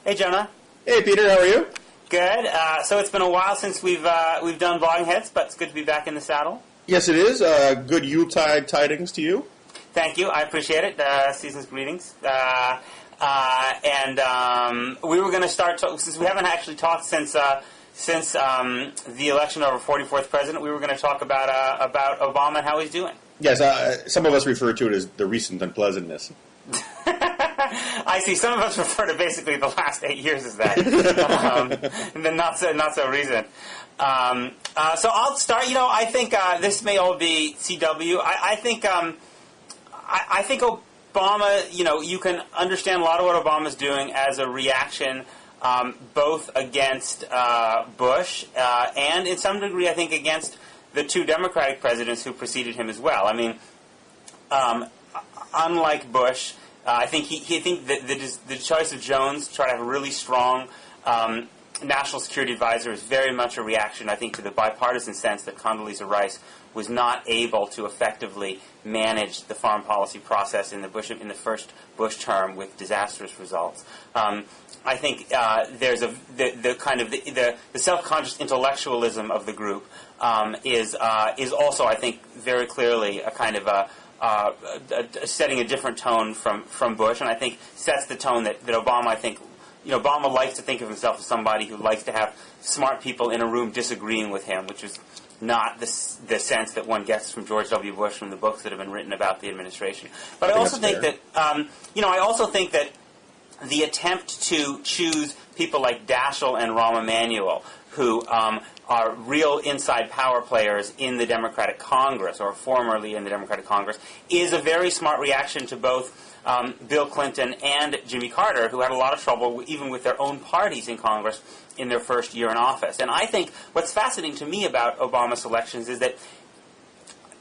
Hey, Jonah. Hey, Peter. How are you? Good. So it's been a while since we've done Blogging Heads, but it's good to be back in the saddle. Yes, it is. Good Yuletide tidings to you. Thank you. I appreciate it. Season's greetings. And we were going to start, since we haven't actually talked since the election of our 44th president, we were going to talk about Obama and how he's doing. Yes, some of us refer to it as the recent unpleasantness. I see. Some of us refer to basically the last 8 years as that. And then not so recent. So I'll start. I think this may all be CW. I think Obama, you can understand a lot of what Obama's doing as a reaction both against Bush and, in some degree, I think, against the two Democratic presidents who preceded him as well. I mean, unlike Bush, I think the choice of Jones to try to have a really strong national security advisor is very much a reaction, I think, to the bipartisan sense that Condoleezza Rice was not able to effectively manage the foreign policy process in the first Bush term with disastrous results. I think there's the self-conscious intellectualism of the group is also, I think, very clearly a kind of setting a different tone from Bush, and I think sets the tone that Obama, I think, Obama likes to think of himself as somebody who likes to have smart people in a room disagreeing with him, which is not the sense that one gets from George W. Bush from the books that have been written about the administration. But I also think that, I also think that the attempt to choose people like Daschle and Rahm Emanuel, who are real inside power players in the Democratic Congress, or formerly in the Democratic Congress, is a very smart reaction to both Bill Clinton and Jimmy Carter, who had a lot of trouble even with their own parties in Congress in their first year in office. And I think what's fascinating to me about Obama's elections is that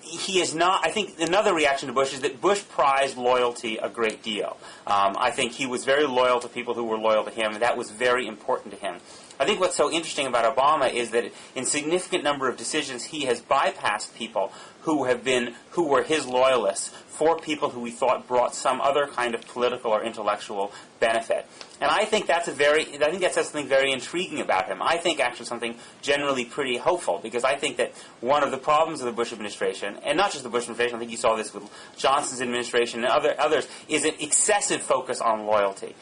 he is not, I think another reaction to Bush is that Bush prized loyalty a great deal. I think he was very loyal to people who were loyal to him, and that was very important to him. I think what's so interesting about Obama is that in significant number of decisions he has bypassed people who were his loyalists for people who we thought brought some other kind of political or intellectual benefit. And I think that says something very intriguing about him. I think actually something generally pretty hopeful, because I think that one of the problems of the Bush administration, and not just the Bush administration, I think you saw this with Johnson's administration and others, is an excessive focus on loyalty,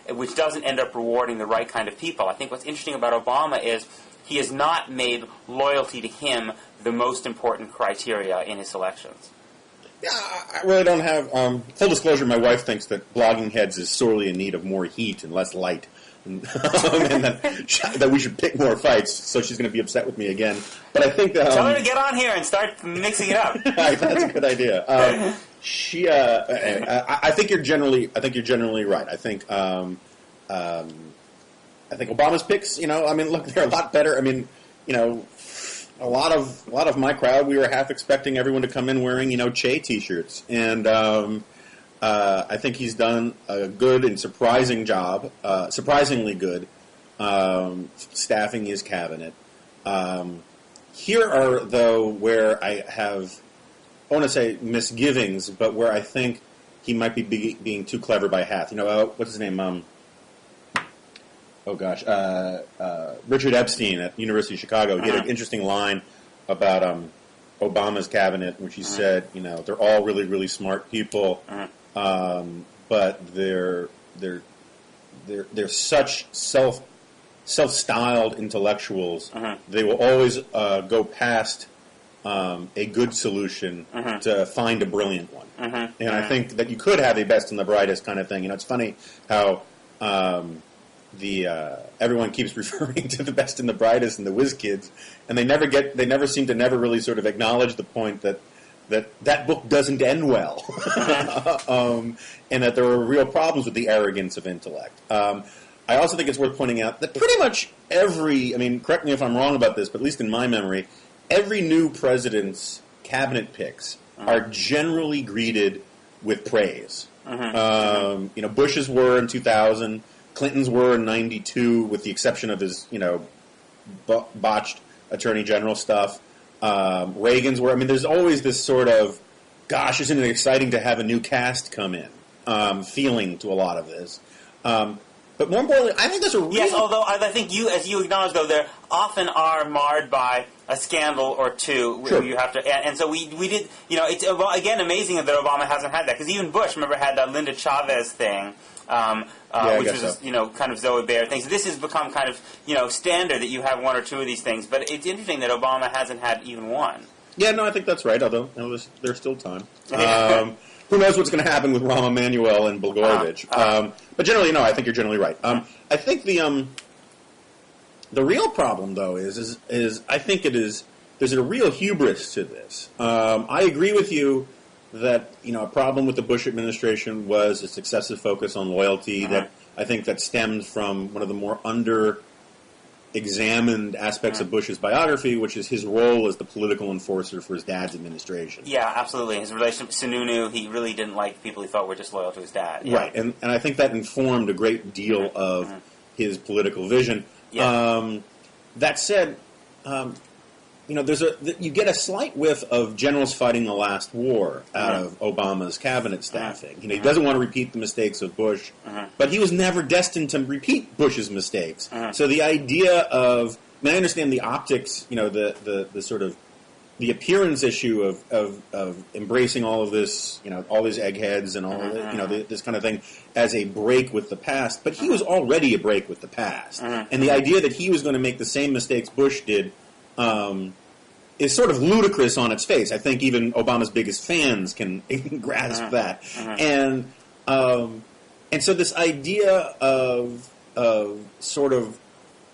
which doesn't end up rewarding the right kind of people. I think what's interesting about Obama is he has not made loyalty to him the most important criteria in his selections. Yeah, I really don't have... full disclosure, my wife thinks that Blogging Heads is sorely in need of more heat and less light. And that we should pick more fights, so she's going to be upset with me again. But I think... Tell her to get on here and start mixing it up. That's a good idea. I think you're generally right. I think Obama's picks, look, they're a lot better. A lot of my crowd, we were half expecting everyone to come in wearing, Che T-shirts, and I think he's done a good and surprisingly good, staffing his cabinet. Here are, though, where I want to say misgivings, but where I think he might be being too clever by half. What's his name? Richard Epstein at University of Chicago. He had an interesting line about Obama's cabinet, which he said, they're all really, really smart people, but they're such self-styled intellectuals. They will always go past a good solution to find a brilliant one. And I think that you could have a best and the brightest kind of thing. It's funny how everyone keeps referring to the best and the brightest and the whiz kids, and they never seem to really sort of acknowledge the point that book doesn't end well, and that there are real problems with the arrogance of intellect. I also think it's worth pointing out that pretty much correct me if I'm wrong about this, but at least in my memory, every new president's cabinet picks are generally greeted with praise. Bush's were in 2000. Clinton's were in 92, with the exception of his, botched attorney general stuff. Reagan's were. There's always this sort of, gosh, isn't it exciting to have a new cast come in feeling to a lot of this. But But more importantly, I think there's a real... Yes, although I think as you acknowledge, though, there often are marred by a scandal or two where you have to... And so we did... it's, again, amazing that Obama hasn't had that. Because even Bush, remember, had that Linda Chavez thing, which was, kind of Zoe Bear thing. So this has become kind of, standard that you have one or two of these things. But it's interesting that Obama hasn't had even one. Yeah, no, I think that's right, although there's still time. Who knows what's going to happen with Rahm Emanuel and Blagojevich. But generally, no, I think you're generally right. I think the real problem, though, is I think there's a real hubris to this. I agree with you that, a problem with the Bush administration was its excessive focus on loyalty, that I think that stemmed from one of the more examined aspects of Bush's biography, which is his role as the political enforcer for his dad's administration. Yeah, absolutely. His relationship with Sununu, he really didn't like people he thought were just loyal to his dad. Yeah. Right, and I think that informed a great deal of his political vision. Yeah. That said, you get a slight whiff of generals fighting the last war out of Obama's cabinet staffing. He doesn't want to repeat the mistakes of Bush, but he was never destined to repeat Bush's mistakes. So the idea of, I understand the optics, the sort of the appearance issue of embracing all of this, all these eggheads and all of it, this kind of thing as a break with the past. But he was already a break with the past, and the idea that he was going to make the same mistakes Bush did. Is sort of ludicrous on its face. I think even Obama's biggest fans can grasp that. And so this idea of sort of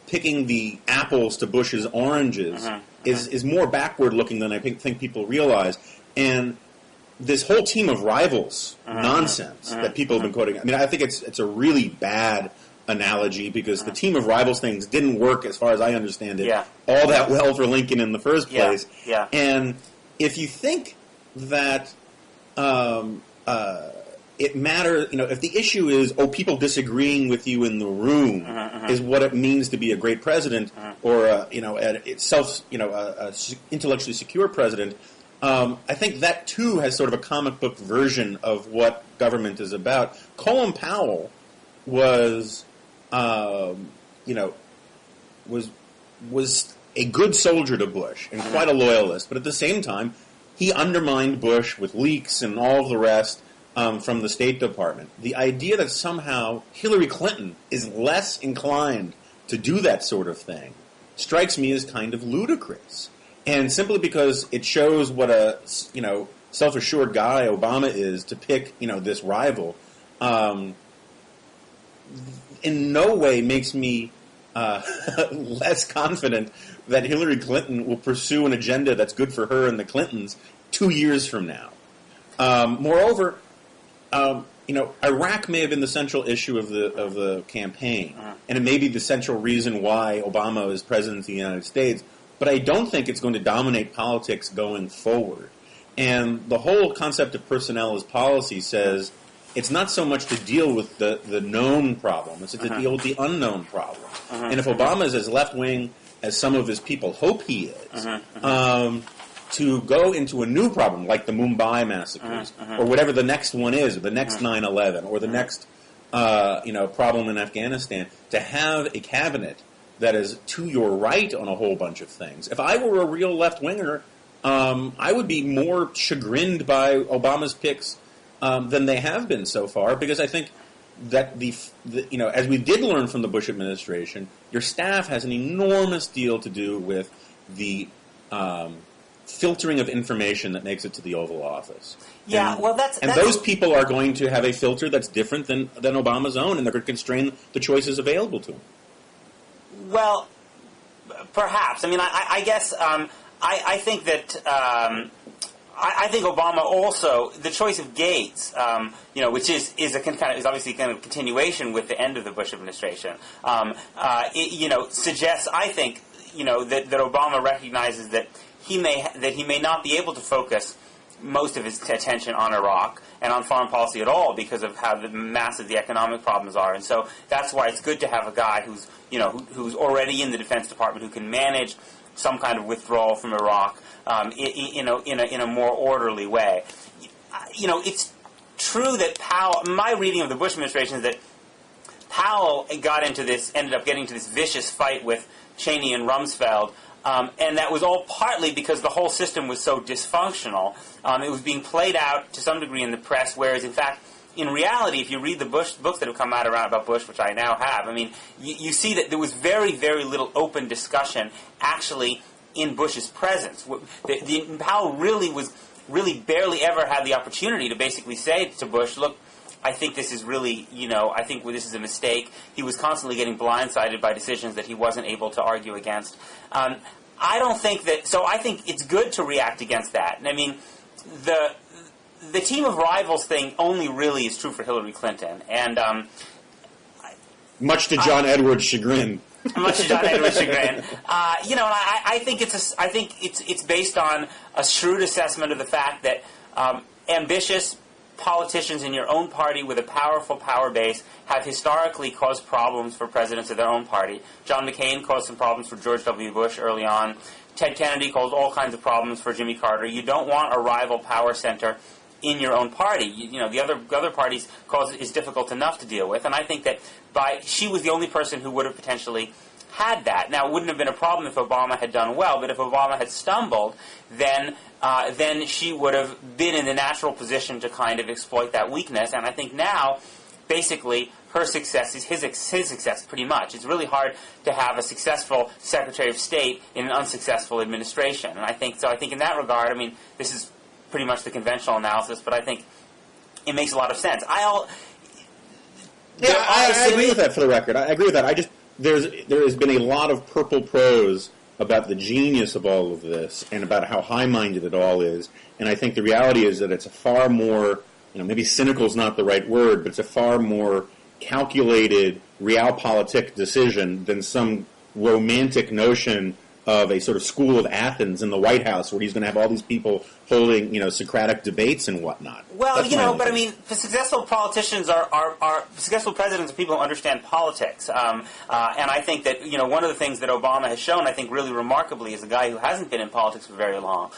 picking the apples to Bush's oranges is more backward looking than I think people realize. And this whole team of rivals nonsense that people have been quoting. I mean, I think it's a really bad analogy because the team of rivals things didn't work, as far as I understand it, all that well for Lincoln in the first place. Yeah. And if you think that it matters, if the issue is people disagreeing with you in the room is what it means to be a great president or a intellectually secure president. I think that too has sort of a comic book version of what government is about. Colin Powell was a good soldier to Bush and quite a loyalist, but at the same time, he undermined Bush with leaks and all of the rest from the State Department. The idea that somehow Hillary Clinton is less inclined to do that sort of thing strikes me as kind of ludicrous. And simply because it shows what a self-assured guy Obama is to pick this rival. In no way makes me less confident that Hillary Clinton will pursue an agenda that's good for her and the Clintons 2 years from now. Moreover, Iraq may have been the central issue of the campaign, and it may be the central reason why Obama is president of the United States, but I don't think it's going to dominate politics going forward. And the whole concept of personnel as policy says it's not so much to deal with the known problem, it's to deal with the unknown problem. And if Obama is as left-wing as some of his people hope he is, to go into a new problem like the Mumbai massacres, or whatever the next one is, or the next 9/11, or the next problem in Afghanistan, to have a cabinet that is to your right on a whole bunch of things. If I were a real left-winger, I would be more chagrined by Obama's picks than they have been so far, because I think that as we did learn from the Bush administration, your staff has an enormous deal to do with the filtering of information that makes it to the Oval Office. Yeah, and those people are going to have a filter that's different than Obama's own, and they're going to constrain the choices available to them. Well, perhaps. I mean, I guess I think that. I think Obama also, the choice of Gates, which is obviously kind of continuation with the end of the Bush administration, suggests, I think, that Obama recognizes that he may not be able to focus most of his attention on Iraq and on foreign policy at all because of how massive the economic problems are, and so that's why it's good to have a guy who's already in the Defense Department who can manage some kind of withdrawal from Iraq. In a more orderly way. It's true that Powell. My reading of the Bush administration is that Powell ended up getting into this vicious fight with Cheney and Rumsfeld. And that was all partly because the whole system was so dysfunctional. It was being played out to some degree in the press, whereas in fact, in reality, if you read the books that have come out about Bush, which I now have, I mean, you see that there was very, very little open discussion actually in Bush's presence. Powell really barely ever had the opportunity to basically say to Bush, look, I think this is really, I think this is a mistake. He was constantly getting blindsided by decisions that he wasn't able to argue against. I don't think that, so I think it's good to react against that. And I mean, the team of rivals thing only really is true for Hillary Clinton. And much to John Edwards' chagrin. Much to John Edwards' chagrin. And I think it's based on a shrewd assessment of the fact that ambitious politicians in your own party with a powerful power base have historically caused problems for presidents of their own party. John McCain caused some problems for George W. Bush early on. Ted Kennedy caused all kinds of problems for Jimmy Carter. You don't want a rival power center in your own party. The other parties' cause is difficult enough to deal with, and I think that she was the only person who would have potentially had that. Now, it wouldn't have been a problem if Obama had done well, but if Obama had stumbled, then she would have been in the natural position to kind of exploit that weakness. And I think now, basically, her success is his success, pretty much. It's really hard to have a successful Secretary of State in an unsuccessful administration. And I think in that regard, I mean, this is pretty much the conventional analysis, but I think it makes a lot of sense. I agree with that, for the record. I agree with that. There has been a lot of purple prose about the genius of all of this and about how high-minded it all is. And I think the reality is that it's a far more, maybe cynical is not the right word, but it's a far more calculated realpolitik decision than some romantic notion of a sort of school of Athens in the White House where he's going to have all these people holding, Socratic debates and whatnot. Well, but I mean, successful politicians are successful presidents are people who understand politics. And I think that, one of the things that Obama has shown, I think, really remarkably, is a guy who hasn't been in politics for very long.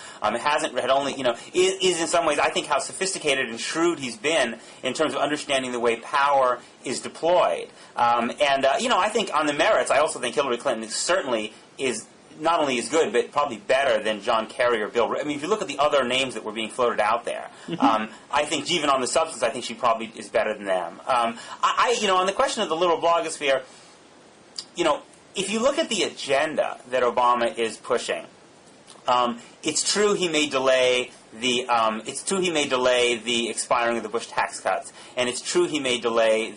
Is in some ways, I think, how sophisticated and shrewd he's been in terms of understanding the way power is deployed. I think on the merits, I also think Hillary Clinton certainly is not only is good, but probably better than John Kerry or Bill. I mean, if you look at the other names that were being floated out there, I think even on the substance, I think she probably is better than them. On the question of the liberal blogosphere, if you look at the agenda that Obama is pushing, it's true he may delay the expiring of the Bush tax cuts, and it's true he may delay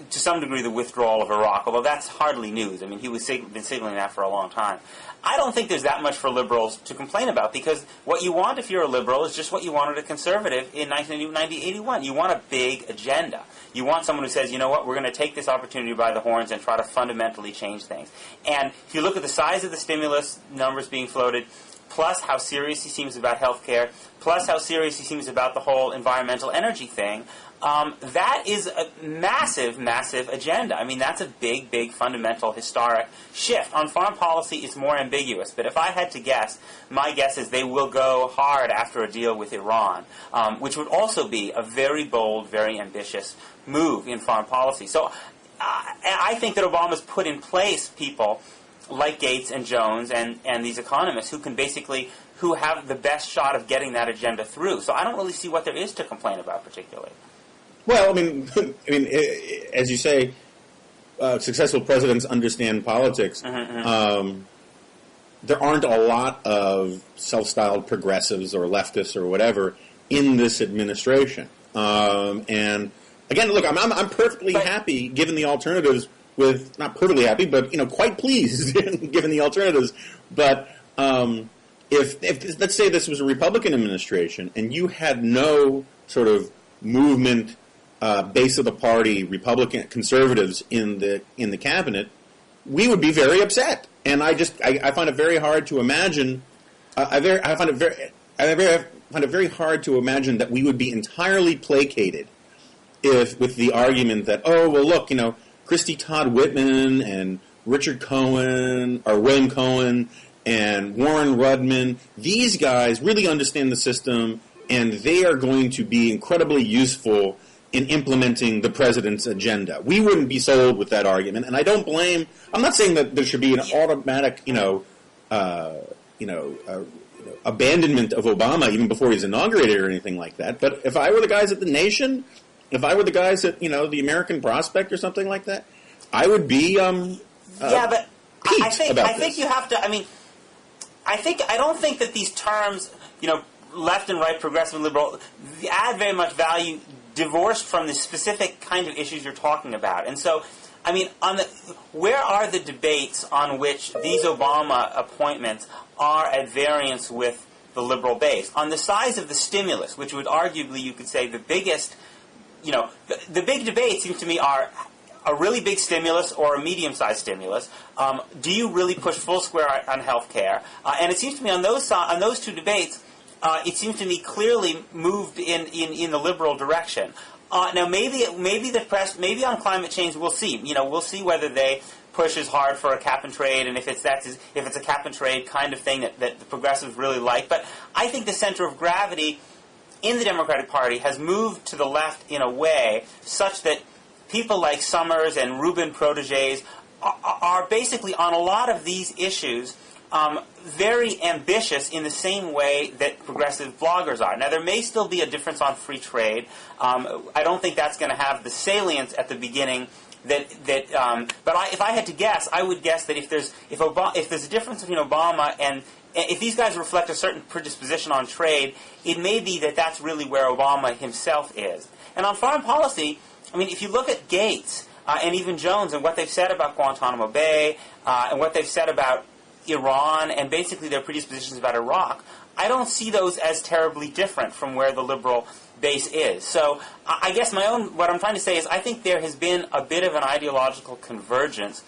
to some degree, the withdrawal of Iraq, although that's hardly news. I mean, he was been signaling that for a long time. I don't think there's that much for liberals to complain about, because what you want if you're a liberal is just what you wanted a conservative in 1981. You want a big agenda. You want someone who says, you know what, we're going to take this opportunity by the horns and try to fundamentally change things. And if you look at the size of the stimulus numbers being floated, plus how serious he seems about health care, plus how serious he seems about the whole environmental energy thing, that is a massive, massive agenda. I mean, that's a big, big, fundamental, historic shift. On foreign policy, it's more ambiguous. But if I had to guess, my guess is they will go hard after a deal with Iran, which would also be a very bold, very ambitious move in foreign policy. So I think that Obama's put in place people like Gates and Jones and these economists who have the best shot of getting that agenda through. So I don't really see what there is to complain about particularly. Well, I mean, as you say, successful presidents understand politics. There aren't a lot of self-styled progressives or leftists or whatever in this administration. And again, look, I'm perfectly happy given the alternatives. Not perfectly happy, but quite pleased given the alternatives. But if let's say this was a Republican administration and you had no sort of movement. Base of the party, Republican conservatives in the cabinet, we would be very upset. And I find it very hard to imagine. I find it very hard to imagine that we would be entirely placated with the argument that, oh well, look, Christy Todd Whitman and Richard Cohen or William Cohen and Warren Rudman, these guys really understand the system and they are going to be incredibly useful in implementing the president's agenda. We wouldn't be sold with that argument, and I don't blame. I'm not saying that there should be an automatic, abandonment of Obama even before he's inaugurated or anything like that. But if I were the guys at The Nation, if I were the guys at the American Prospect or something like that, I would be but I think you have to. I don't think that these terms, left and right, progressive and liberal, add very much value divorced from the specific kind of issues you're talking about. And so, where are the debates on which these Obama appointments are at variance with the liberal base? On the size of the stimulus, which would arguably, you could say, the biggest, the big debates seem to me are a really big stimulus or a medium-sized stimulus. Do you really push full square on health care? And it seems to me on those two debates, it seems to me clearly moved in the liberal direction. Now, maybe the press, maybe on climate change, we'll see. We'll see whether they push as hard for a cap and trade, and if it's a cap and trade kind of thing that the progressives really like. But I think the center of gravity in the Democratic Party has moved to the left in a way such that people like Summers and Rubin proteges are basically on a lot of these issues very ambitious in the same way that progressive bloggers are. Now, there may still be a difference on free trade. I don't think that's going to have the salience at the beginning but if I had to guess, I would guess that if there's a difference between Obama and if these guys reflect a certain predisposition on trade, it may be that that's really where Obama himself is. And on foreign policy, if you look at Gates and even Jones and what they've said about Guantanamo Bay and what they've said about Iran and basically their predispositions about Iraq, I don't see those as terribly different from where the liberal base is. So I guess what I'm trying to say is I think there has been a bit of an ideological convergence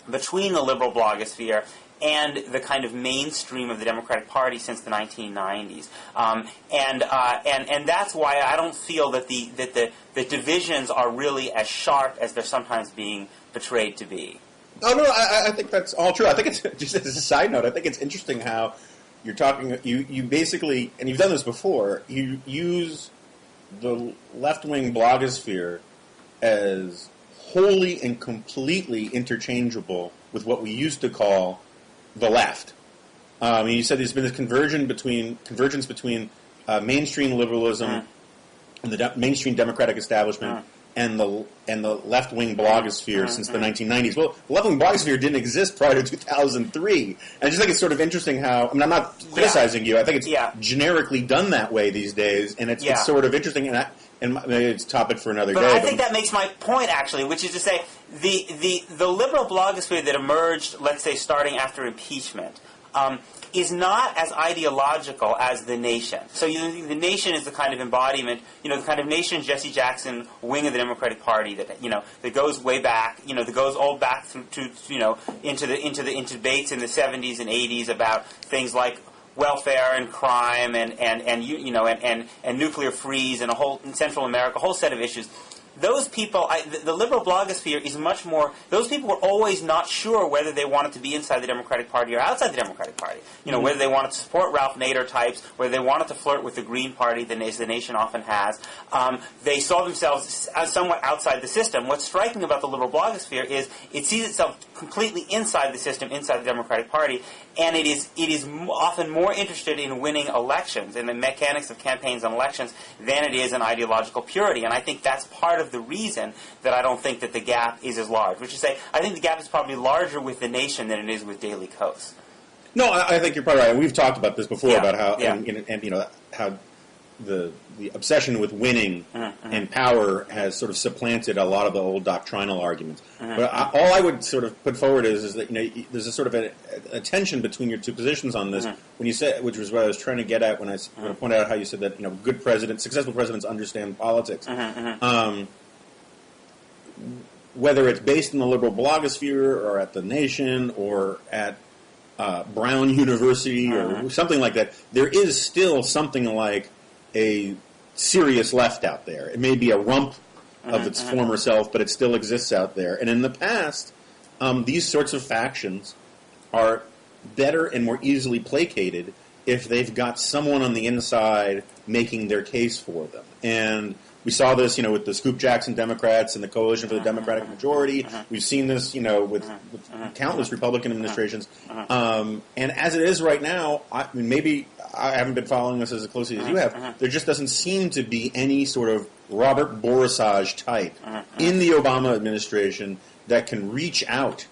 between the liberal blogosphere and the kind of mainstream of the Democratic Party since the 1990s, and that's why I don't feel that the divisions are really as sharp as they're sometimes being portrayed to be. Oh no, I think that's all true. I think it's just as a side note. I think it's interesting how you're talking. You basically, and you've done this before. You use the left-wing blogosphere as wholly and completely interchangeable with what we used to call the left. You said there's been this convergence between mainstream liberalism and the mainstream Democratic establishment and the left-wing blogosphere since the 1990s. Well, the left-wing blogosphere didn't exist prior to 2003. And I just think it's sort of interesting how, I'm not criticizing you, I think it's generically done that way these days, and it's sort of interesting, and maybe it's a topic for another day. But I think that makes my point, actually, which is to say the liberal blogosphere that emerged, let's say, starting after impeachment, is not as ideological as The Nation. So The Nation is the kind of embodiment, the kind of Nation Jesse Jackson wing of the Democratic Party that goes way back, that goes all back to into debates in the 70s and 80s about things like welfare and crime and nuclear freeze and in Central America, a whole set of issues. Those people, the liberal blogosphere is much more, those people were always not sure whether they wanted to be inside the Democratic Party or outside the Democratic Party. Whether they wanted to support Ralph Nader types, whether they wanted to flirt with the Green Party, as the Nation often has. They saw themselves as somewhat outside the system. What's striking about the liberal blogosphere is it sees itself completely inside the system, inside the Democratic Party, and it is often more interested in winning elections, in the mechanics of campaigns and elections, than it is in ideological purity. And I think that's part of the reason that I don't think that the gap is as large. Which is to say, I think the gap is probably larger with The Nation than it is with Daily Kos. No, I think you're probably right. We've talked about this before about how how the obsession with winning and power has sort of supplanted a lot of the old doctrinal arguments. But all I would sort of put forward is that there's a sort of a tension between your two positions on this. When you said, which was what I was trying to get at when I pointed out how you said that good presidents, successful presidents, understand politics. Whether it's based in the liberal blogosphere or at The Nation or at Brown University or something like that, there is still something like a serious left out there. It may be a rump of its former self, but it still exists out there. And in the past, these sorts of factions are better and more easily placated if they've got someone on the inside making their case for them. And We saw this, with the Scoop Jackson Democrats and the Coalition for the Democratic Majority. We've seen this, with countless Republican administrations. And as it is right now, maybe I haven't been following this as closely as you have. There just doesn't seem to be any sort of Robert Borisage type in the Obama administration that can reach out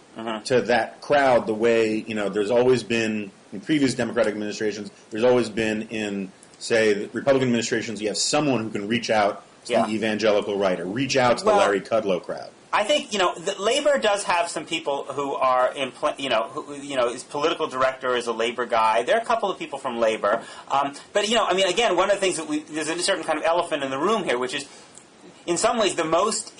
to that crowd the way, there's always been in previous Democratic administrations. There's always been in, say, the Republican administrations. You have someone who can reach out to the evangelical right or reach out to the Larry Kudlow crowd. I think the Labor does have some people who are his political director is a Labor guy. There are a couple of people from Labor, but again, one of the things that there's a certain kind of elephant in the room here, which is in some ways the most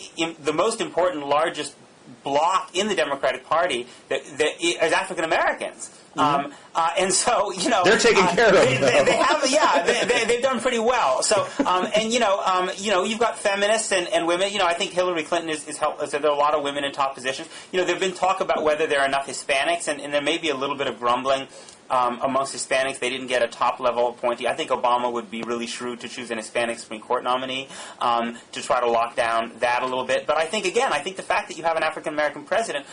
important, largest bloc in the Democratic Party that is African Americans. And so, they're taken care of. They have, they've done pretty well. So, you've got feminists and women. I think Hillary Clinton is helped. So there are a lot of women in top positions. There've been talk about whether there are enough Hispanics, and there may be a little bit of grumbling amongst Hispanics. They didn't get a top-level appointee. I think Obama would be really shrewd to choose an Hispanic Supreme Court nominee to try to lock down that a little bit. But I think the fact that you have an African-American president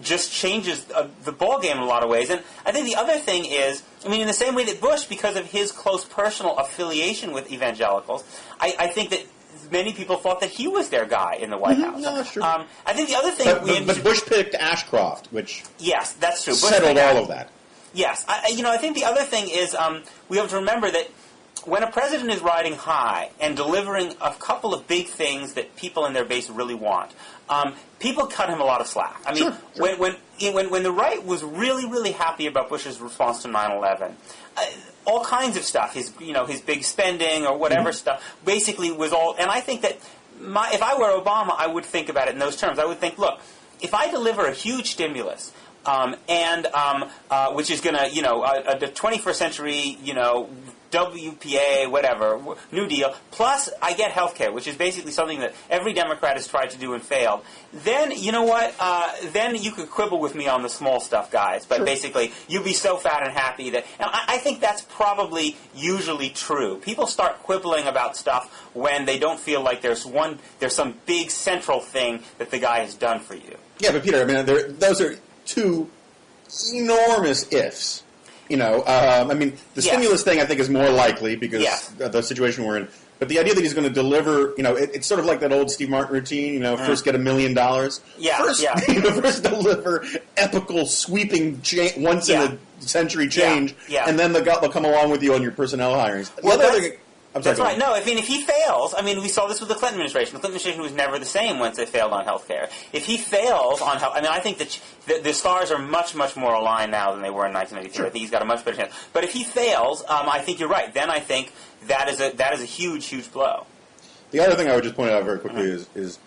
just changes the ballgame in a lot of ways. And I think the other thing is, in the same way that Bush, because of his close personal affiliation with evangelicals, I think that many people thought that he was their guy in the White House. No, that's true. I think the other thing... But Bush picked Ashcroft, which... Yes, that's true. Bush settled all of that. Yes. I think the other thing is we have to remember that when a president is riding high and delivering a couple of big things that people in their base really want, people cut him a lot of slack. Sure. When the right was really, really happy about Bush's response to 9/11, all kinds of stuff, his big spending or whatever stuff, basically was all. And I think that if I were Obama, I would think about it in those terms. I would think, look, if I deliver a huge stimulus. Which is going to, the 21st century, WPA, whatever, New Deal, plus I get health care, which is basically something that every Democrat has tried to do and failed, then, you know what, then you could quibble with me on the small stuff, guys, but basically, you'd be so fat and happy that, and I think that's probably usually true. People start quibbling about stuff when they don't feel like there's some big central thing that the guy has done for you. Yeah, but Peter, those are two enormous ifs. The stimulus thing I think is more likely because of the situation we're in. But the idea that he's going to deliver, it's sort of like that old Steve Martin routine, first get $1 million. First deliver epical, sweeping, once in a century change, and then they'll come along with you on your personnel hirings. That's right. No, if he fails, we saw this with the Clinton administration. The Clinton administration was never the same once they failed on health care. If he fails on health, I think that the stars are much, much more aligned now than they were in 1993. Sure. I think he's got a much better chance. But if he fails, I think you're right. Then I think that is a huge, huge blow. The other thing I would just point out very quickly is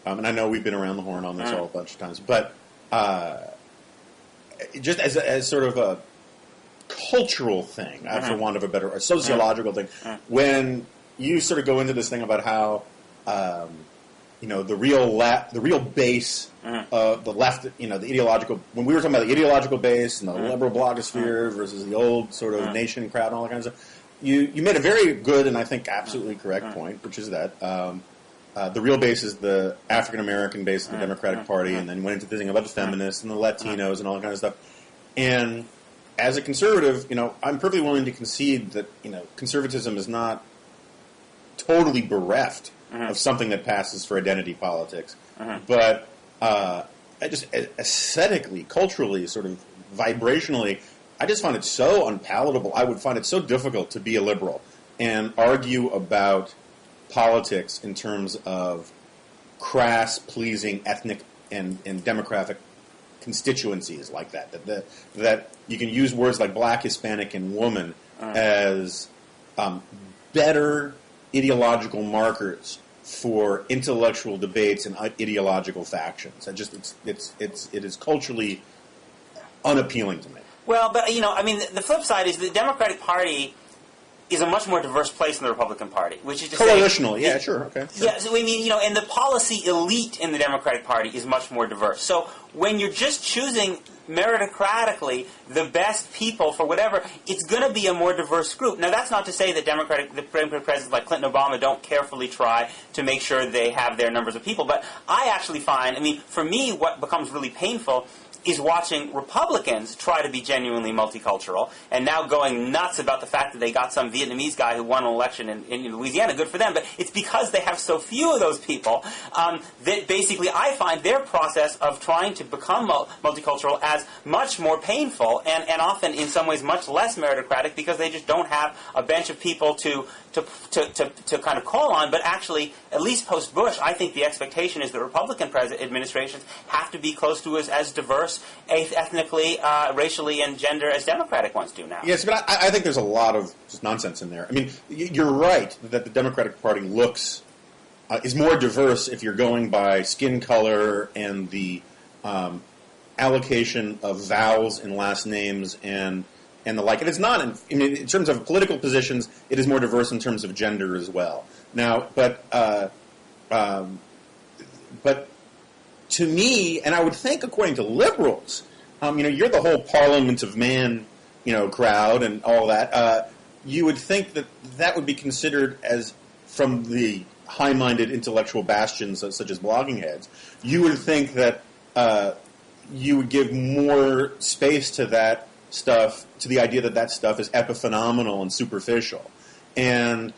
and I know we've been around the horn on this all a bunch of times, but just as sort of a cultural thing, for want of a better, a sociological thing, when you sort of go into this thing about how, the real base of the left, the ideological, when we were talking about the ideological base and the liberal blogosphere versus the old sort of nation crowd and all that kind of stuff, you made a very good and I think absolutely correct point, which is that the real base is the African American base of the Democratic Party, and then went into thinking about the feminists and the Latinos and all that kind of stuff. And as a conservative, I'm perfectly willing to concede that, conservatism is not totally bereft of something that passes for identity politics. But I just aesthetically, culturally, sort of vibrationally, I just find it so unpalatable. I would find it so difficult to be a liberal and argue about politics in terms of crass, pleasing ethnic and demographic constituencies like that. That you can use words like black, Hispanic, and woman as better ideological markers for intellectual debates and ideological factions. It is culturally unappealing to me. Well, but the flip side is the Democratic Party is a much more diverse place in the Republican Party, which is to say... Coalitional, yeah, sure, okay. Sure. Yeah, so I mean, and the policy elite in the Democratic Party is much more diverse. So when you're just choosing meritocratically the best people for whatever, it's going to be a more diverse group. Now, that's not to say that the presidents like Clinton and Obama don't carefully try to make sure they have their numbers of people. But I actually find, for me, what becomes really painful is watching Republicans try to be genuinely multicultural and now going nuts about the fact that they got some Vietnamese guy who won an election in Louisiana. Good for them. But it's because they have so few of those people that basically I find their process of trying to become multicultural as much more painful and often in some ways much less meritocratic because they just don't have a bench of people to kind of call on. But actually, at least post-Bush, I think the expectation is that Republican administrations have to be close to as diverse ethnically, racially, and gender as Democratic ones do now. Yes, but I think there's a lot of just nonsense in there. You're right that the Democratic Party is more diverse if you're going by skin color and the allocation of vowels in last names and the like. And it's not, in terms of political positions, it is more diverse in terms of gender as well. Now, but to me, and I would think according to liberals, you're the whole Parliament of Man, crowd and all that. You would think that would be considered as, from the high-minded intellectual bastions such as blogging heads, you would think that you would give more space to that stuff, to the idea that stuff is epiphenomenal and superficial, and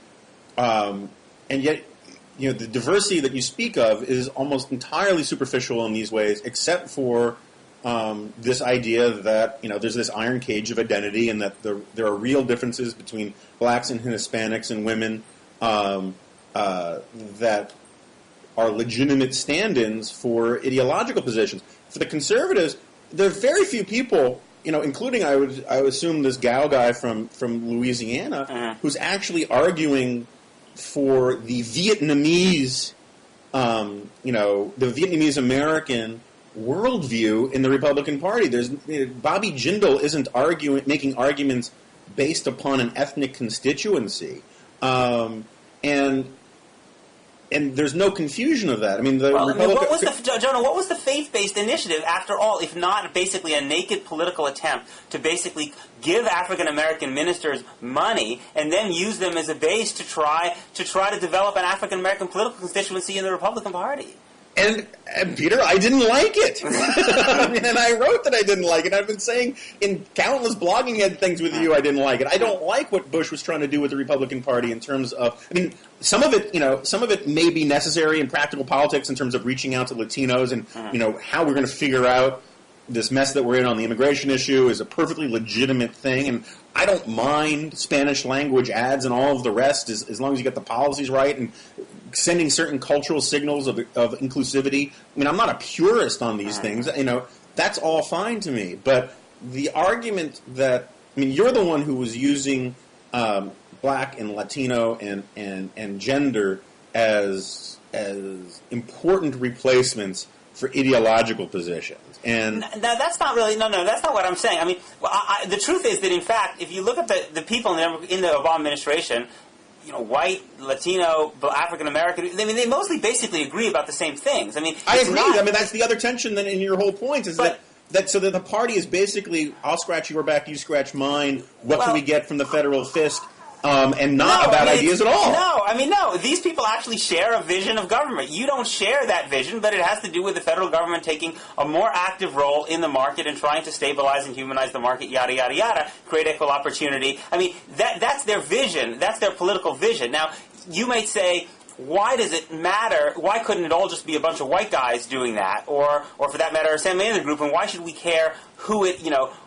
yet. The diversity that you speak of is almost entirely superficial in these ways, except for this idea that there's this iron cage of identity, and that there are real differences between blacks and Hispanics and women that are legitimate stand-ins for ideological positions. For the conservatives, there are very few people, including I would assume this Gao guy from Louisiana, who's actually arguing for the Vietnamese, the Vietnamese American worldview in the Republican Party. There's Bobby Jindal isn't making arguments based upon an ethnic constituency, and there's no confusion of that. Jonah, what was the faith-based initiative, after all, if not basically a naked political attempt to basically give African-American ministers money and then use them as a base to try to develop an African-American political constituency in the Republican Party? And Peter, I didn't like it. And I wrote that I didn't like it. I've been saying in countless blogging head things with you I didn't like it. I don't like what Bush was trying to do with the Republican Party in terms of, some of it may be necessary in practical politics in terms of reaching out to Latinos and, how we're going to figure out this mess that we're in on the immigration issue is a perfectly legitimate thing. And I don't mind Spanish language ads and all of the rest as long as you get the policies right and sending certain cultural signals of inclusivity. I'm not a purist on these things. That's all fine to me. But the argument that, you're the one who was using black and Latino and gender as important replacements for ideological positions. And that's not really that's not what I'm saying. The truth is that in fact, if you look at the people in the Obama administration, white, Latino, African American, they mostly basically agree about the same things. I agree. That's the other tension in your whole point is that the party is basically, I'll scratch your back, you scratch mine. What can we get from the federal fisc? And not about ideas at all. No. These people actually share a vision of government. You don't share that vision, but it has to do with the federal government taking a more active role in the market and trying to stabilize and humanize the market, yada, yada, yada, create equal opportunity. That's their vision. That's their political vision. Now, you might say, why does it matter? Why couldn't it all just be a bunch of white guys doing that, or for that matter, some other group? And why should we care who it,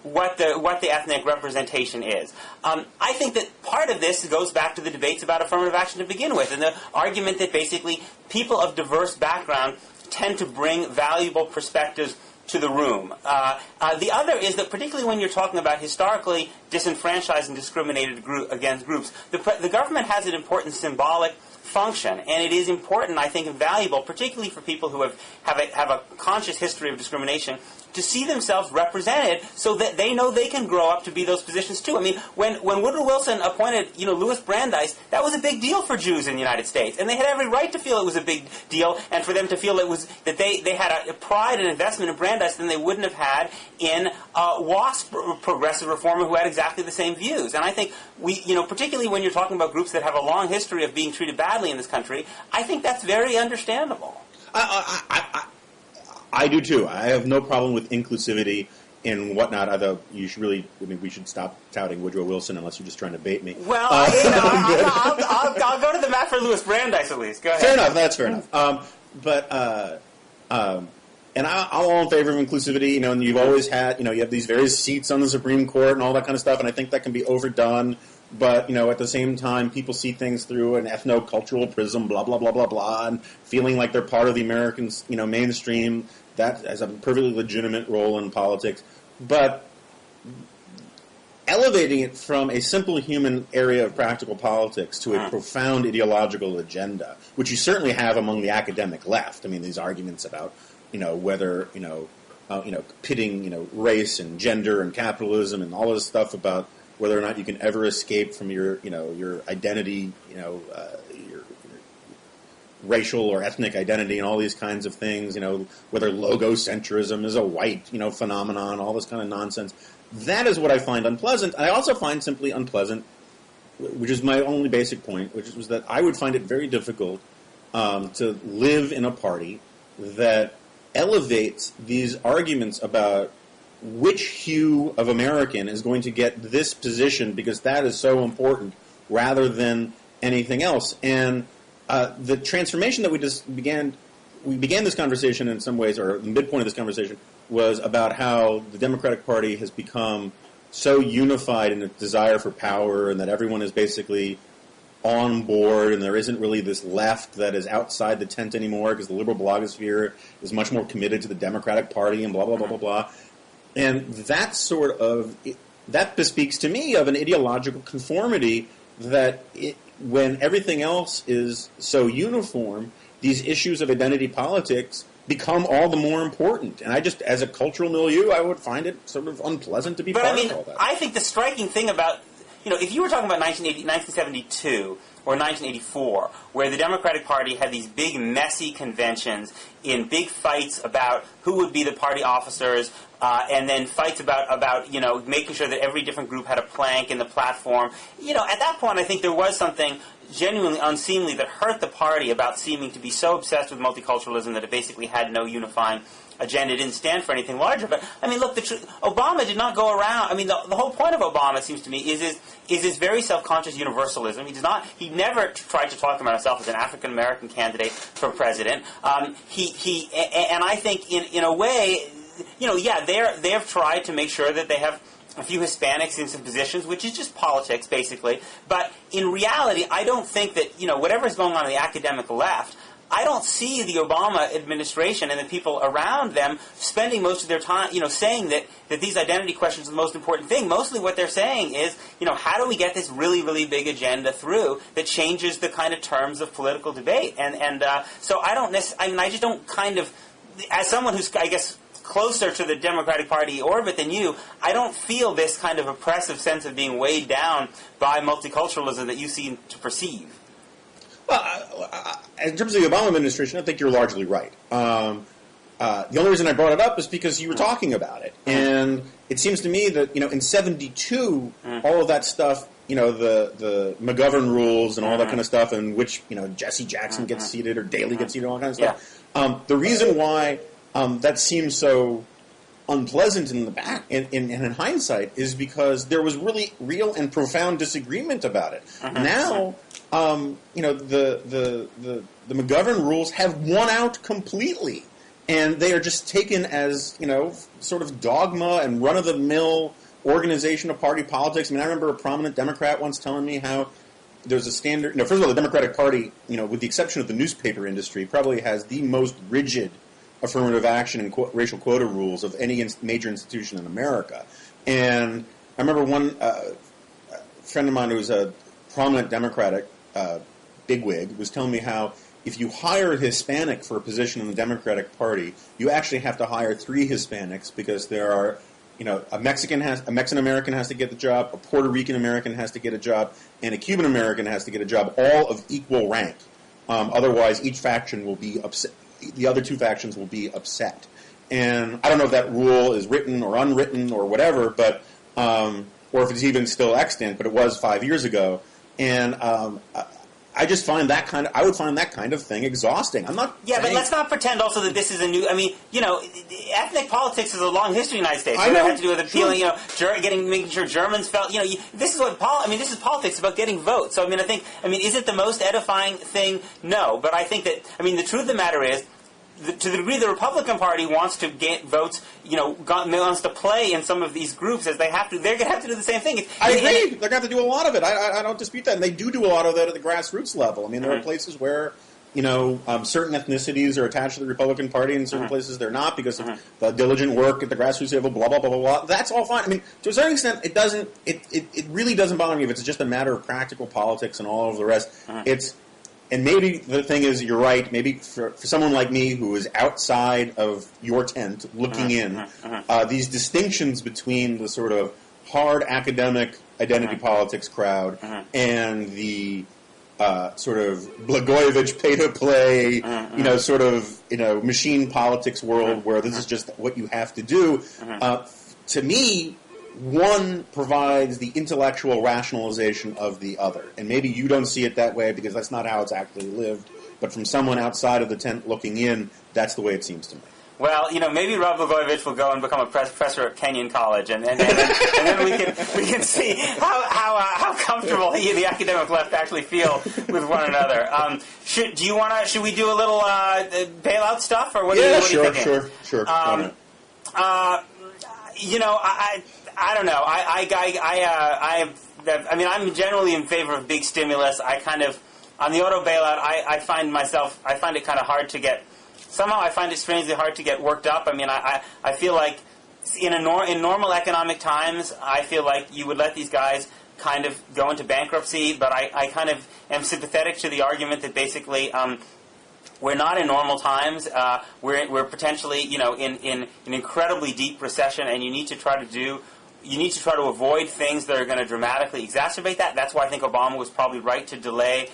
what the ethnic representation is? I think that part of this goes back to the debates about affirmative action to begin with, and the argument that basically people of diverse background tend to bring valuable perspectives to the room. The other is that particularly when you're talking about historically disenfranchised and discriminated against groups, the government has an important symbolic function. And it is important, I think, and valuable, particularly for people who have a conscious history of discrimination, to see themselves represented so that they know they can grow up to be those positions too. I mean, when Woodrow Wilson appointed, Louis Brandeis, that was a big deal for Jews in the United States, and they had every right to feel it was a big deal, and for them to feel that they had a pride and investment in Brandeis than they wouldn't have had in a WASP progressive reformer who had exactly the same views. And I think particularly when you're talking about groups that have a long history of being treated badly in this country, I think that's very understandable. I do too. I have no problem with inclusivity and whatnot. Although we should stop touting Woodrow Wilson unless you're just trying to bait me. Well, I'll go to the mat for Louis Brandeis at least. Go ahead. Fair enough. That's fair enough. And I'm all in favor of inclusivity. And you've always had, you have these various seats on the Supreme Court and all that kind of stuff. And I think that can be overdone. But, at the same time, people see things through an ethno-cultural prism, blah, blah, blah, blah, blah, and feeling like they're part of the American, mainstream. That has a perfectly legitimate role in politics. But elevating it from a simple human area of practical politics to a profound ideological agenda, which you certainly have among the academic left. I mean, these arguments about, whether, pitting, race and gender and capitalism and all this stuff about whether or not you can ever escape from your identity, your racial or ethnic identity and all these kinds of things, whether logocentrism is a white, phenomenon, all this kind of nonsense. That is what I find unpleasant. I also find simply unpleasant, which is my only basic point, which was that I would find it very difficult to live in a party that elevates these arguments about which hue of American is going to get this position because that is so important rather than anything else. And the transformation that we began this conversation in some ways, or the midpoint of this conversation, was about how the Democratic Party has become so unified in its desire for power and that everyone is basically on board and there isn't really this left that is outside the tent anymore because the liberal blogosphere is much more committed to the Democratic Party and blah, blah, blah, blah, blah. And that bespeaks to me of an ideological conformity that when everything else is so uniform, these issues of identity politics become all the more important. And I just, as a cultural milieu, I would find it sort of unpleasant to be part of all that. I think the striking thing about, if you were talking about 1972 or 1984, where the Democratic Party had these big, messy conventions in big fights about who would be the party officers, and then fights about making sure that every different group had a plank in the platform. At that point, I think there was something genuinely unseemly that hurt the party about seeming to be so obsessed with multiculturalism that it basically had no unifying agenda. It didn't stand for anything larger. But, look, Obama did not go around. The whole point of Obama, it seems to me, is his very self-conscious universalism. He never tried to talk about himself as an African-American candidate for president. And I think, in a way, they've tried to make sure that they have a few Hispanics in some positions, which is just politics, basically. But in reality, I don't think that, whatever's going on in the academic left, I don't see the Obama administration and the people around them spending most of their time, saying that these identity questions are the most important thing. Mostly what they're saying is, how do we get this really, really big agenda through that changes the kind of terms of political debate? And so I don't necessarily, I just don't kind of, as someone who's, I guess, closer to the Democratic Party orbit than you, I don't feel this kind of oppressive sense of being weighed down by multiculturalism that you seem to perceive. Well, in terms of the Obama administration, I think you're largely right. The only reason I brought it up is because you were talking about it. And it seems to me that, in 72, all of that stuff, the McGovern rules and all that kind of stuff, in which, Jesse Jackson gets seated or Daley gets seated, all that kind of stuff. The reason why that seems so unpleasant in the back, in hindsight, is because there was really real and profound disagreement about it. Now, the McGovern rules have won out completely, and they are just taken as sort of dogma and run-of-the-mill organization of party politics. I remember a prominent Democrat once telling me how there's a standard. First of all, the Democratic Party, with the exception of the newspaper industry, probably has the most rigid affirmative action and racial quota rules of any major institution in America. And I remember one friend of mine who was a prominent Democratic bigwig, was telling me how if you hire a Hispanic for a position in the Democratic Party, you actually have to hire 3 Hispanics because there are, a Mexican American has to get the job, a Puerto Rican American has to get a job, and a Cuban American has to get a job, all of equal rank. Otherwise, each faction will be upset. The other 2 factions will be upset. And I don't know if that rule is written or unwritten or whatever, but or if it's even still extant, but it was 5 years ago. And I just find I would find that kind of thing exhausting. I'm not. Yeah, but let's not pretend also that this is a new. I mean, ethnic politics is a long history in the United States. I know. It had to do with appealing, making sure Germans felt. This is what this is politics about getting votes. So is it the most edifying thing? No, but I think that the truth of the matter is, to the degree the Republican Party wants to get votes, wants to play in some of these groups as they have to, they're going to have to do the same thing. I agree. They're going to have to do a lot of it. I don't dispute that. And they do a lot of that at the grassroots level. There are places where, certain ethnicities are attached to the Republican Party and certain places they're not because of the diligent work at the grassroots level, blah, blah, blah, blah, blah. That's all fine. To a certain extent, it really doesn't bother me if it's just a matter of practical politics and all of the rest. And maybe the thing is, you're right, maybe for someone like me who is outside of your tent looking in, these distinctions between the sort of hard academic identity politics crowd and the sort of Blagojevich pay-to-play, machine politics world where this is just what you have to do, to me, one provides the intellectual rationalization of the other. And maybe you don't see it that way because that's not how it's actually lived. But from someone outside of the tent looking in, that's the way it seems to me. Well, maybe Rob Blagojevich will go and become a professor at Kenyon College, and then we can see how comfortable he and the academic left actually feel with one another. Should we do a little bailout stuff, or what? Yeah, what are you thinking? Sure. I don't know. I'm generally in favor of big stimulus. On the auto bailout, I find it kind of hard to get. Somehow, I find it strangely hard to get worked up. I feel like in normal economic times, I feel like you would let these guys kind of go into bankruptcy. But I kind of am sympathetic to the argument that basically. We're not in normal times. We're potentially, in an incredibly deep recession, and you need to try to avoid things that are going to dramatically exacerbate that. That's why I think Obama was probably right to delay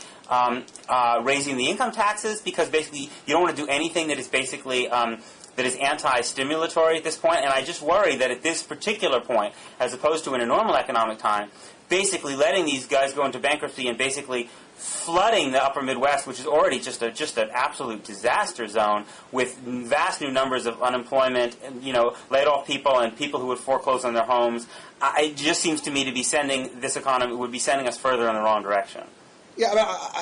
raising the income taxes, because basically you don't want to do anything that is basically that is anti-stimulatory at this point. And I just worry that at this particular point, as opposed to in a normal economic time, basically letting these guys go into bankruptcy and basically flooding the upper Midwest, which is already just an absolute disaster zone with vast new numbers of unemployment, and, laid off people and people who would foreclose on their homes. It just seems to me to be sending this economy would be sending us further in the wrong direction. Yeah,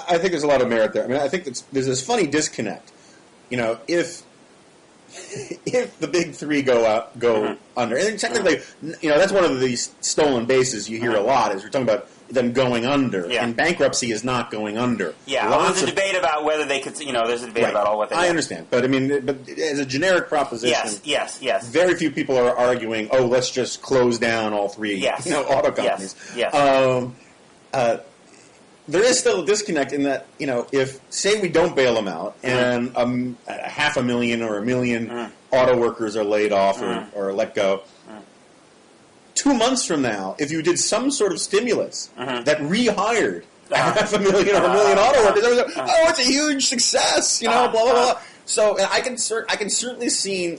I think there's a lot of merit there. I think there's this funny disconnect. If the big three go under, and technically, that's one of these stolen bases you hear a lot. Is we're talking about them going under, and bankruptcy is not going under. Yeah, there's a debate about whether they could. There's a debate about all what they. I understand, but but as a generic proposition, yes. Very few people are arguing, "Oh, let's just close down all 3 auto companies." Yes. There is still a disconnect in that, if, say we don't bail them out and 500,000 or 1 million auto workers are laid off or let go, 2 months from now, if you did some sort of stimulus that rehired 500,000 or 1 million auto workers, it's a huge success, blah, blah, blah. So I can certainly see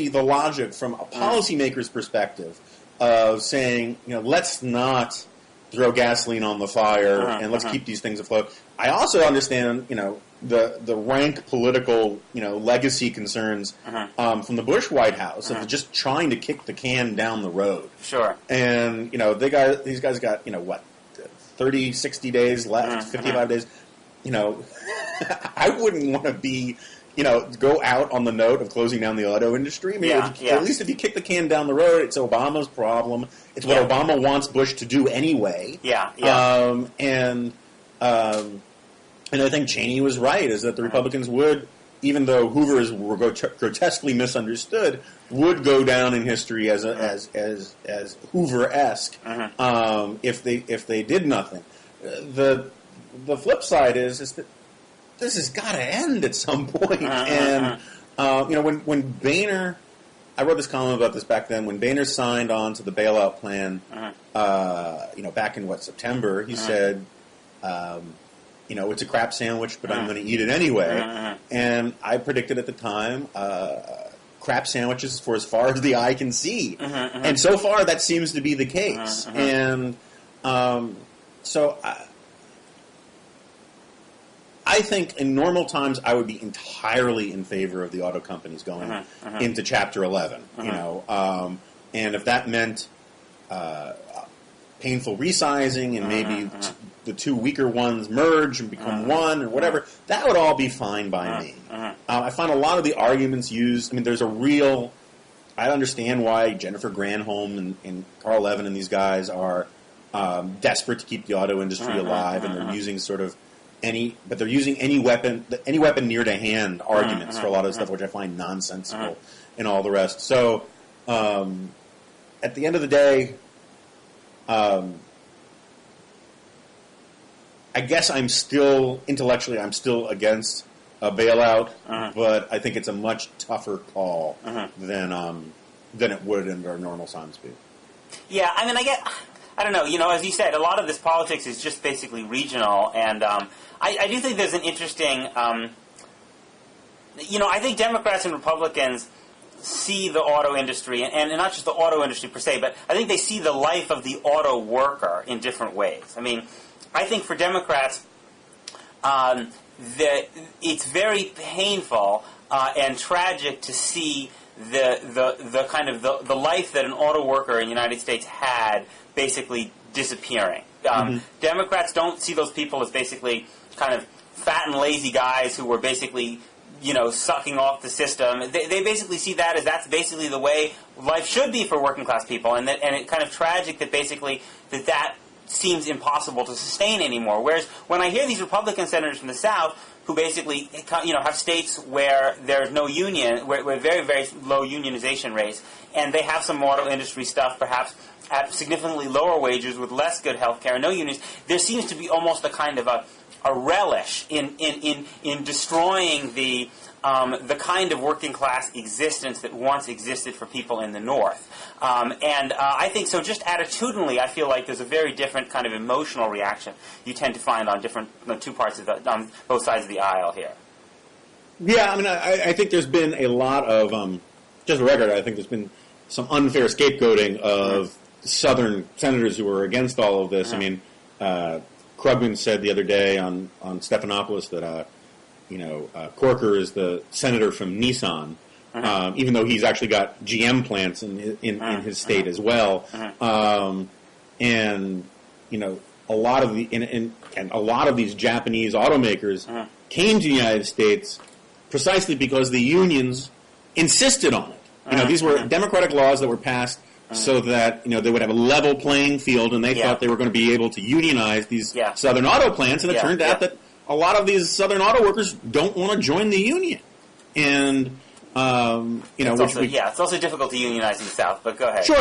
the logic from a policymaker's perspective of saying, let's not throw gasoline on the fire and let's keep these things afloat. I also understand, the rank political, legacy concerns from the Bush White House of just trying to kick the can down the road. Sure. And, these guys got, 30, 60 days left, 55 days. I wouldn't want to be, go out on the note of closing down the auto industry. At least if you kick the can down the road, it's Obama's problem. It's what Obama wants Bush to do anyway. And I think Cheney was right, is that the Republicans would, even though Hoover is grotesquely misunderstood, would go down in history as Hoover-esque if they did nothing. the flip side is that this has got to end at some point. And when Boehner, I wrote this column about this back then. When Boehner signed on to the bailout plan, back in September, he said, it's a crap sandwich, but I'm going to eat it anyway. And I predicted at the time, crap sandwiches for as far as the eye can see. And so far, that seems to be the case. And so I think in normal times, I would be entirely in favor of the auto companies going into Chapter 11. And if that meant painful resizing and maybe the two weaker ones merge and become one or whatever, that would all be fine by me. I find a lot of the arguments used, there's a real, I understand why Jennifer Granholm and Carl Levin and these guys are desperate to keep the auto industry alive, and they're using they're using any weapon near to hand arguments for a lot of stuff, which I find nonsensical and all the rest. So, at the end of the day, I guess I'm still against a bailout, but I think it's a much tougher call than it would in our normal times be. Yeah, I don't know. As you said, a lot of this politics is just basically regional, and I do think there's an interesting. I think Democrats and Republicans see the auto industry, and not just the auto industry per se, but I think they see the life of the auto worker in different ways. I think for Democrats, it's very painful and tragic to see the kind of the life that an auto worker in the United States had basically disappearing. Democrats don't see those people as basically kind of fat and lazy guys who were basically sucking off the system. They basically see that as that's basically the way life should be for working class people, and it's kind of tragic that basically that seems impossible to sustain anymore. Whereas when I hear these Republican senators from the South who basically have states where there's no union, where very, very low unionization rates, and they have some auto industry stuff perhaps at significantly lower wages with less good health care and no unions, there seems to be almost a kind of a relish in destroying the kind of working class existence that once existed for people in the North. I think so. Just attitudinally, I feel like there's a very different kind of emotional reaction you tend to find on different two parts of on both sides of the aisle here. Yeah, I think there's been a lot of just a record. I think there's been some unfair scapegoating of Southern senators who were against all of this. Krugman said the other day on Stephanopoulos that Corker is the senator from Nissan, even though he's actually got GM plants in his state as well. And a lot of a lot of these Japanese automakers came to the United States precisely because the unions insisted on it. These were democratic laws that were passed so that they would have a level playing field, and they thought they were going to be able to unionize these Southern auto plants. And it turned out that a lot of these Southern auto workers don't want to join the union, and it's also difficult to unionize in the South. But go ahead. Sure,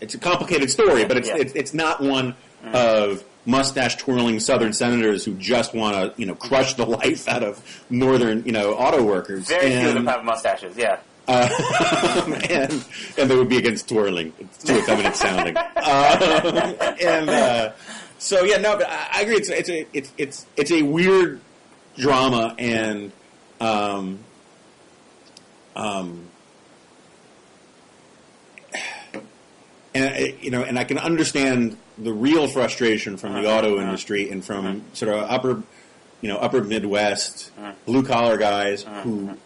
it's a complicated story, but it's not one of mustache twirling Southern senators who just want to crush the life out of Northern auto workers. Very few of them have mustaches. Yeah. And they would be against twirling. It's too effeminate sounding. But I agree. It's a weird drama, and and I can understand the real frustration from the auto industry and from sort of upper Midwest blue collar guys who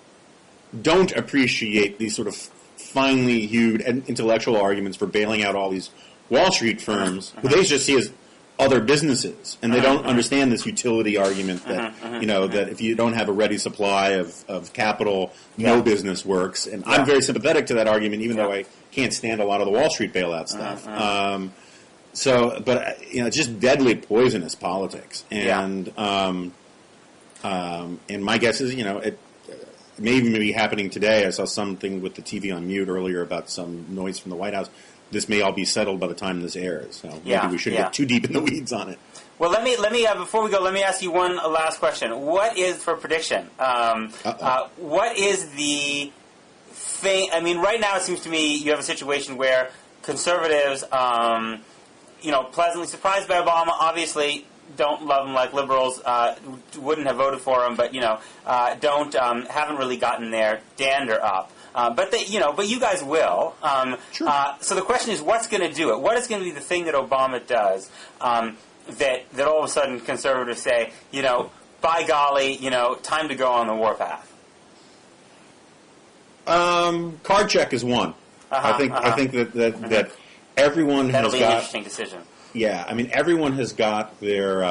don't appreciate these sort of finely hued and intellectual arguments for bailing out all these Wall Street firms, who they just see as other businesses, and they don't understand this utility argument that that if you don't have a ready supply of capital, no business works. And I'm very sympathetic to that argument, even though I can't stand a lot of the Wall Street bailout stuff. But it's just deadly poisonous politics, and my guess is it may even be happening today. I saw something with the TV on mute earlier about some noise from the White House. this may all be settled by the time this airs. So Yeah, maybe we shouldn't yeah. get too deep in the weeds on it. Well, let me before we go, let me ask you one last question. What is for prediction? What is the thing? I mean, right now it seems to me you have a situation where conservatives, pleasantly surprised by Obama. Obviously, don't love him like liberals. Wouldn't have voted for him, but haven't really gotten their dander up. But you guys will. Sure. So the question is, what's going to do it? What is going to be the thing that Obama does that all of a sudden conservatives say, by golly, time to go on the warpath? Card check is one. I think that everyone That'll has be an got. interesting decision. Yeah, I mean, everyone has got their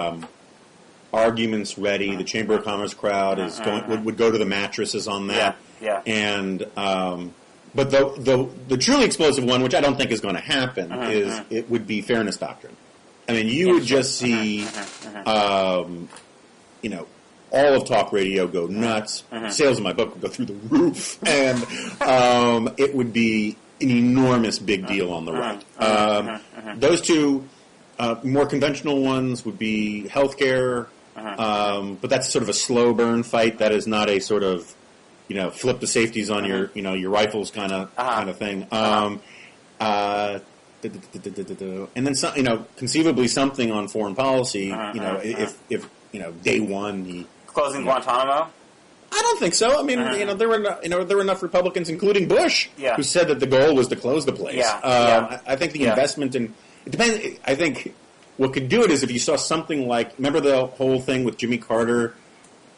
arguments ready. The Chamber of Commerce crowd is would go to the mattresses on that. Yeah. And but the truly explosive one, which I don't think is going to happen, is it would be fairness doctrine. I mean, you would just see, all of talk radio go nuts. Sales of my book would go through the roof, and it would be an enormous big deal on the right. Those two more conventional ones would be healthcare, but that's sort of a slow burn fight. That is not a sort of flip the safeties on your your rifles kind of thing. And then some, conceivably something on foreign policy. If day one he closing Guantanamo. I don't think so. I mean, there were enough Republicans, including Bush, who said that the goal was to close the place. I think the investment in it depends. I think what could do it is if you saw something like, remember the whole thing with Jimmy Carter.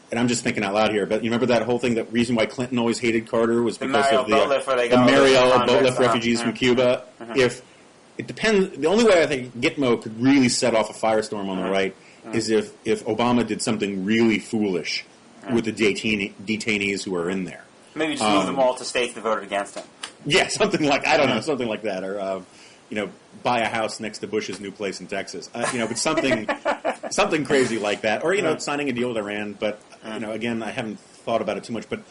And I'm just thinking out loud here, but you remember that whole thing, that reason why Clinton always hated Carter was because of the Mariel boatlift refugees from Cuba. If it depends, the only way I think Gitmo could really set off a firestorm on the right is if Obama did something really foolish with the detainees who are in there. Maybe just move them all to states that voted against him. Yeah, something like something like that, or buy a house next to Bush's new place in Texas. But something crazy like that, or signing a deal with Iran. But again, I haven't thought about it too much. But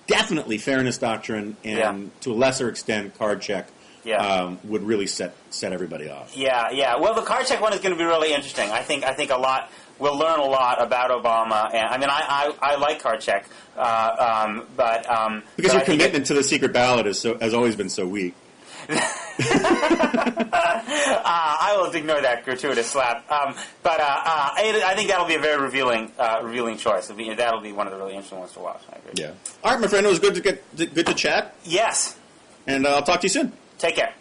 definitely fairness doctrine, and to a lesser extent, card check. Would really set everybody off. Yeah. Well, the card check one is going to be really interesting. I think a lot. We'll learn a lot about Obama, and I mean, I like card check, but because your commitment to the secret ballot has always been so weak. I will ignore that gratuitous slap, but I think that'll be a very revealing choice. That'll be one of the really interesting ones to watch. I agree. Yeah. All right, my friend. It was good to chat. Yes. And I'll talk to you soon. Take care.